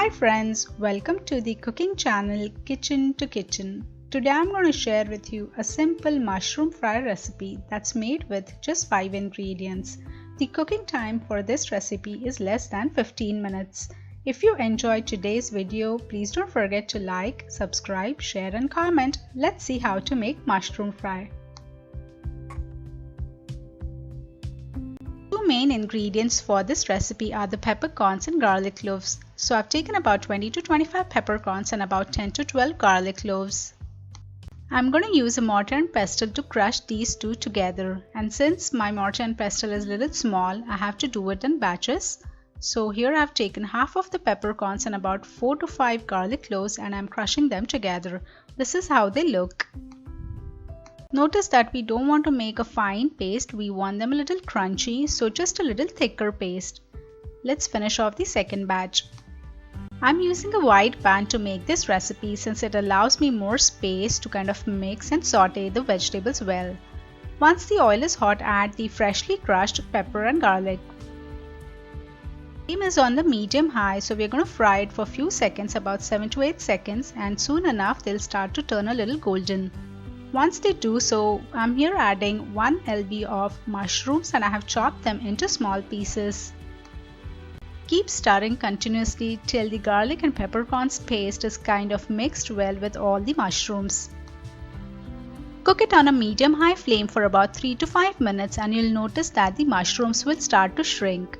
Hi friends, welcome to the cooking channel Kitchen to Kitchen. Today I'm going to share with you a simple mushroom fry recipe that's made with just 5 ingredients. The cooking time for this recipe is less than 15 minutes. If you enjoyed today's video, please don't forget to like, subscribe, share and comment. Let's see how to make mushroom fry. Two main ingredients for this recipe are the peppercorns and garlic cloves. So I've taken about 20 to 25 peppercorns and about 10 to 12 garlic cloves. I'm going to use a mortar and pestle to crush these two together, and since my mortar and pestle is a little small, I have to do it in batches. So here I've taken half of the peppercorns and about 4 to 5 garlic cloves and I'm crushing them together. This is how they look. Notice that we don't want to make a fine paste, we want them a little crunchy, so just a little thicker paste. Let's finish off the second batch. I'm using a wide pan to make this recipe since it allows me more space to kind of mix and saute the vegetables well. Once the oil is hot, add the freshly crushed pepper and garlic. Flame is on the medium high, so we're going to fry it for a few seconds, about 7 to 8 seconds, and soon enough they'll start to turn a little golden. Once they do so, I'm here adding 1 lb of mushrooms and I have chopped them into small pieces. Keep stirring continuously till the garlic and peppercorns paste is kind of mixed well with all the mushrooms. Cook it on a medium-high flame for about 3 to 5 minutes and you'll notice that the mushrooms will start to shrink.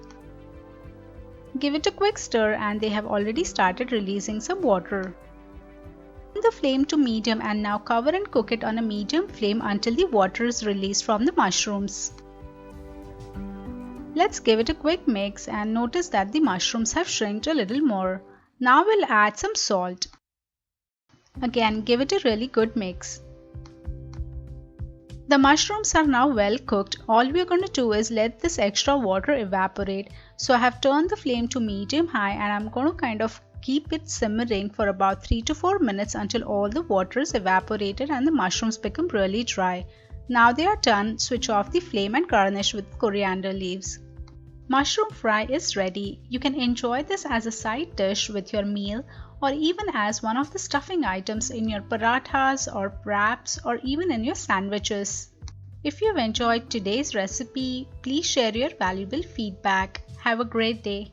Give it a quick stir and they have already started releasing some water. Turn the flame to medium and now cover and cook it on a medium flame until the water is released from the mushrooms. Let's give it a quick mix and notice that the mushrooms have shrinked a little more. Now we'll add some salt. Again, give it a really good mix. The mushrooms are now well cooked. All we are going to do is let this extra water evaporate. So I have turned the flame to medium high and I'm going to kind of keep it simmering for about 3 to 4 minutes until all the water is evaporated and the mushrooms become really dry. Now they are done, switch off the flame and garnish with coriander leaves. Mushroom fry is ready. You can enjoy this as a side dish with your meal or even as one of the stuffing items in your parathas or wraps or even in your sandwiches. If you've enjoyed today's recipe, please share your valuable feedback. Have a great day.